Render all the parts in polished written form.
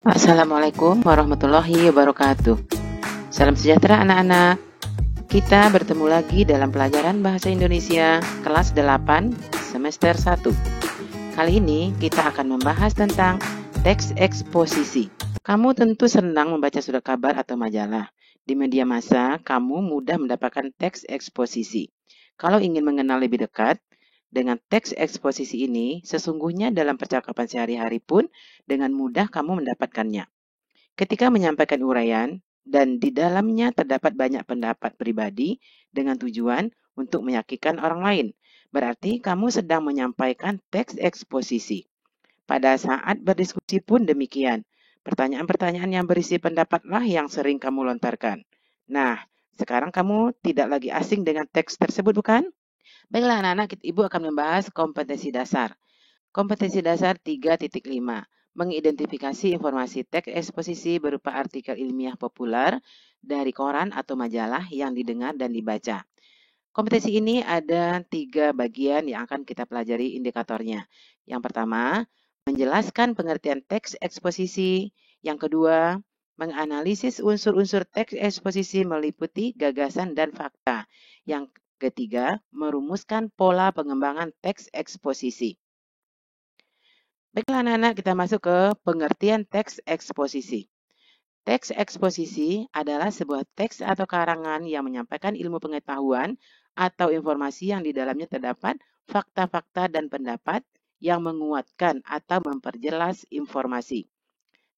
Assalamualaikum warahmatullahi wabarakatuh. Salam sejahtera anak-anak. Kita bertemu lagi dalam pelajaran Bahasa Indonesia kelas 8 semester 1. Kali ini kita akan membahas tentang teks eksposisi. Kamu tentu senang membaca surat kabar atau majalah. Di media massa, kamu mudah mendapatkan teks eksposisi. Kalau ingin mengenal lebih dekat dengan teks eksposisi ini, sesungguhnya dalam percakapan sehari-hari pun dengan mudah kamu mendapatkannya. Ketika menyampaikan uraian, dan di dalamnya terdapat banyak pendapat pribadi dengan tujuan untuk meyakinkan orang lain. Berarti kamu sedang menyampaikan teks eksposisi. Pada saat berdiskusi pun demikian. Pertanyaan-pertanyaan yang berisi pendapatlah yang sering kamu lontarkan. Nah, sekarang kamu tidak lagi asing dengan teks tersebut, bukan? Baiklah anak-anak, Ibu akan membahas kompetensi dasar. Kompetensi dasar 3.5. Mengidentifikasi informasi teks eksposisi berupa artikel ilmiah populer dari koran atau majalah yang didengar dan dibaca. Kompetensi ini ada 3 bagian yang akan kita pelajari indikatornya. Yang pertama, menjelaskan pengertian teks eksposisi. Yang kedua, menganalisis unsur-unsur teks eksposisi meliputi gagasan dan fakta. Yang ketiga, merumuskan pola pengembangan teks eksposisi. Baiklah anak-anak, kita masuk ke pengertian teks eksposisi. Teks eksposisi adalah sebuah teks atau karangan yang menyampaikan ilmu pengetahuan atau informasi yang di dalamnya terdapat fakta-fakta dan pendapat yang menguatkan atau memperjelas informasi.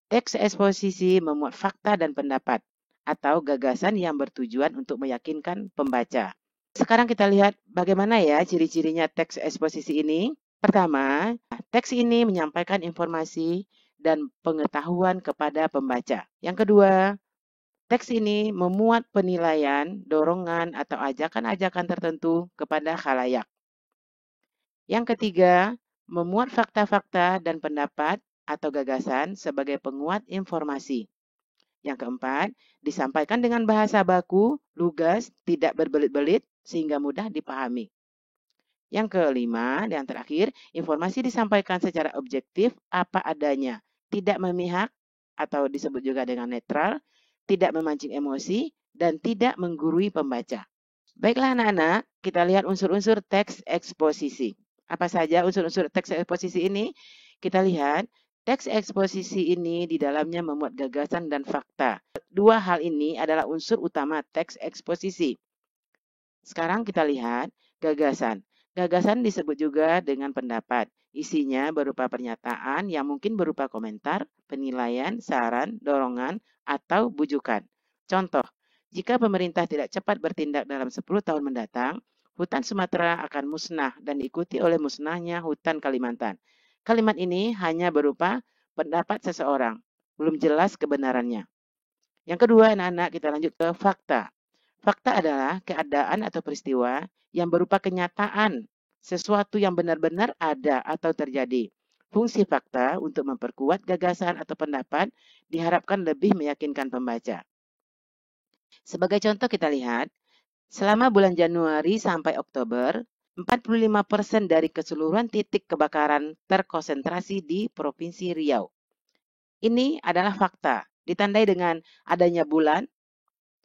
Teks eksposisi memuat fakta dan pendapat atau gagasan yang bertujuan untuk meyakinkan pembaca. Sekarang kita lihat bagaimana ya ciri-cirinya teks eksposisi ini. Pertama, teks ini menyampaikan informasi dan pengetahuan kepada pembaca. Yang kedua, teks ini memuat penilaian, dorongan, atau ajakan-ajakan tertentu kepada khalayak. Yang ketiga, memuat fakta-fakta dan pendapat atau gagasan sebagai penguat informasi. Yang keempat, disampaikan dengan bahasa baku, lugas, tidak berbelit-belit, sehingga mudah dipahami. Yang kelima, yang terakhir, informasi disampaikan secara objektif apa adanya, tidak memihak atau disebut juga dengan netral, tidak memancing emosi, dan tidak menggurui pembaca. Baiklah anak-anak, kita lihat unsur-unsur teks eksposisi. Apa saja unsur-unsur teks eksposisi ini? Kita lihat, teks eksposisi ini di dalamnya memuat gagasan dan fakta. Dua hal ini adalah unsur utama teks eksposisi. Sekarang kita lihat gagasan. Gagasan disebut juga dengan pendapat. Isinya berupa pernyataan yang mungkin berupa komentar, penilaian, saran, dorongan, atau bujukan. Contoh, jika pemerintah tidak cepat bertindak dalam 10 tahun mendatang, hutan Sumatera akan musnah dan diikuti oleh musnahnya hutan Kalimantan. Kalimat ini hanya berupa pendapat seseorang, belum jelas kebenarannya. Yang kedua, anak-anak, kita lanjut ke fakta. Fakta adalah keadaan atau peristiwa yang berupa kenyataan, sesuatu yang benar-benar ada atau terjadi. Fungsi fakta untuk memperkuat gagasan atau pendapat diharapkan lebih meyakinkan pembaca. Sebagai contoh kita lihat, selama bulan Januari sampai Oktober, 45% dari keseluruhan titik kebakaran terkonsentrasi di Provinsi Riau. Ini adalah fakta, ditandai dengan adanya bulan.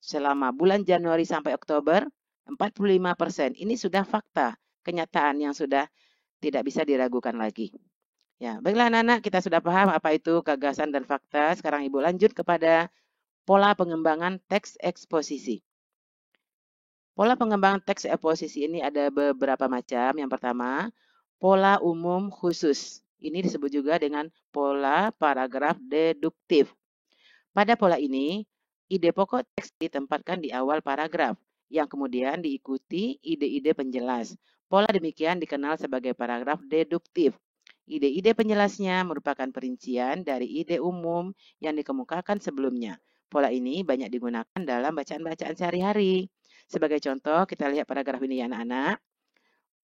Selama bulan Januari sampai Oktober, 45%. Ini sudah fakta, kenyataan yang sudah tidak bisa diragukan lagi. Ya, baiklah anak-anak, kita sudah paham apa itu gagasan dan fakta. Sekarang Ibu lanjut kepada pola pengembangan teks eksposisi. Pola pengembangan teks eksposisi ini ada beberapa macam. Yang pertama, pola umum khusus. Ini disebut juga dengan pola paragraf deduktif. Pada pola ini, ide pokok teks ditempatkan di awal paragraf, yang kemudian diikuti ide-ide penjelas. Pola demikian dikenal sebagai paragraf deduktif. Ide-ide penjelasnya merupakan perincian dari ide umum yang dikemukakan sebelumnya. Pola ini banyak digunakan dalam bacaan-bacaan sehari-hari. Sebagai contoh, kita lihat paragraf ini ya anak-anak.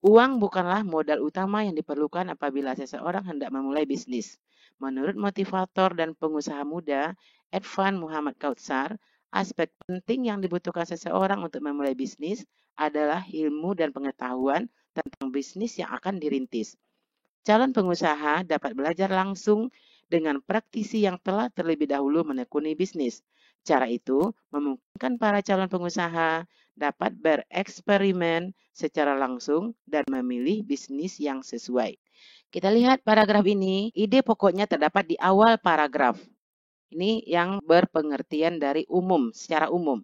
Uang bukanlah modal utama yang diperlukan apabila seseorang hendak memulai bisnis. Menurut motivator dan pengusaha muda, Edvan Muhammad Kautsar, aspek penting yang dibutuhkan seseorang untuk memulai bisnis adalah ilmu dan pengetahuan tentang bisnis yang akan dirintis. Calon pengusaha dapat belajar langsung dengan praktisi yang telah terlebih dahulu menekuni bisnis. Cara itu memungkinkan para calon pengusaha dapat bereksperimen secara langsung dan memilih bisnis yang sesuai. Kita lihat paragraf ini, ide pokoknya terdapat di awal paragraf. Ini yang berpengertian dari umum, secara umum,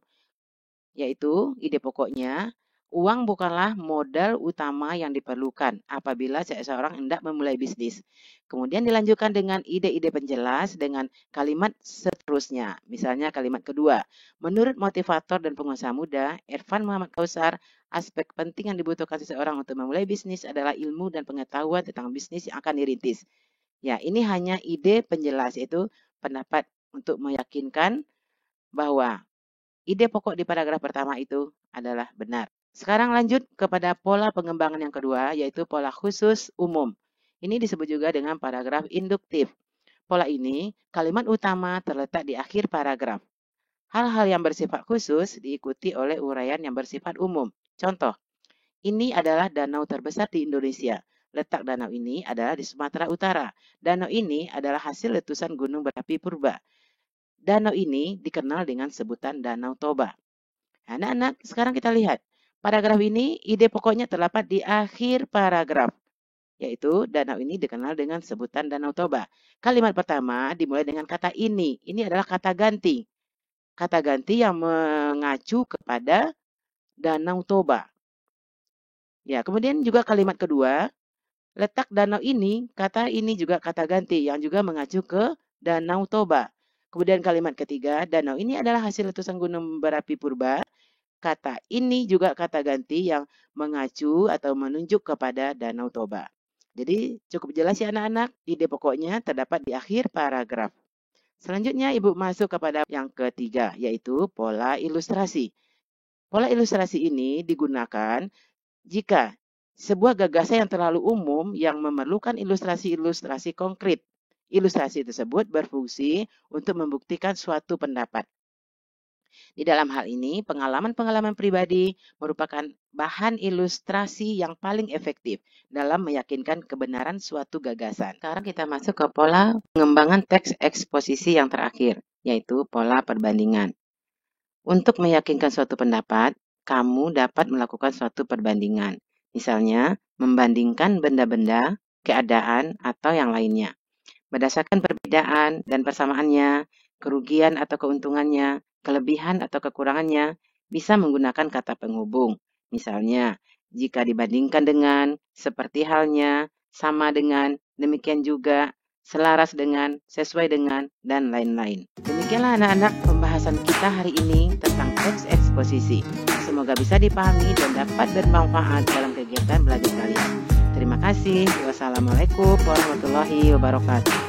yaitu ide pokoknya, uang bukanlah modal utama yang diperlukan apabila seseorang hendak memulai bisnis. Kemudian dilanjutkan dengan ide-ide penjelas dengan kalimat seterusnya. Misalnya kalimat kedua, menurut motivator dan pengusaha muda, Irfan Muhammad Kausar, aspek penting yang dibutuhkan seseorang untuk memulai bisnis adalah ilmu dan pengetahuan tentang bisnis yang akan dirintis. Ya, ini hanya ide penjelas, yaitu pendapat untuk meyakinkan bahwa ide pokok di paragraf pertama itu adalah benar. Sekarang lanjut kepada pola pengembangan yang kedua, yaitu pola khusus umum. Ini disebut juga dengan paragraf induktif. Pola ini, kalimat utama terletak di akhir paragraf. Hal-hal yang bersifat khusus diikuti oleh uraian yang bersifat umum. Contoh, ini adalah danau terbesar di Indonesia. Letak danau ini adalah di Sumatera Utara. Danau ini adalah hasil letusan gunung berapi purba. Danau ini dikenal dengan sebutan Danau Toba. Anak-anak, sekarang kita lihat. Paragraf ini, ide pokoknya terdapat di akhir paragraf, yaitu danau ini dikenal dengan sebutan Danau Toba. Kalimat pertama dimulai dengan kata ini. Ini adalah kata ganti. Kata ganti yang mengacu kepada Danau Toba. Ya, kemudian juga kalimat kedua, letak danau ini, kata ini juga kata ganti yang juga mengacu ke Danau Toba. Kemudian kalimat ketiga, danau ini adalah hasil letusan gunung berapi purba. Kata ini juga kata ganti yang mengacu atau menunjuk kepada Danau Toba. Jadi cukup jelas ya anak-anak, ide pokoknya terdapat di akhir paragraf. Selanjutnya Ibu masuk kepada yang ketiga, yaitu pola ilustrasi. Pola ilustrasi ini digunakan jika sebuah gagasan yang terlalu umum yang memerlukan ilustrasi-ilustrasi konkret. Ilustrasi tersebut berfungsi untuk membuktikan suatu pendapat. Di dalam hal ini, pengalaman-pengalaman pribadi merupakan bahan ilustrasi yang paling efektif dalam meyakinkan kebenaran suatu gagasan. Sekarang kita masuk ke pola pengembangan teks eksposisi yang terakhir, yaitu pola perbandingan. Untuk meyakinkan suatu pendapat, kamu dapat melakukan suatu perbandingan. Misalnya, membandingkan benda-benda, keadaan, atau yang lainnya. Berdasarkan perbedaan dan persamaannya, kerugian atau keuntungannya, kelebihan atau kekurangannya, bisa menggunakan kata penghubung. Misalnya, jika dibandingkan dengan, seperti halnya, sama dengan, demikian juga, selaras dengan, sesuai dengan, dan lain-lain. Demikianlah anak-anak pembahasan kita hari ini tentang teks eksposisi. Semoga bisa dipahami dan dapat bermanfaat dalam kegiatan belajar kalian. Terima kasih. Wassalamualaikum warahmatullahi wabarakatuh.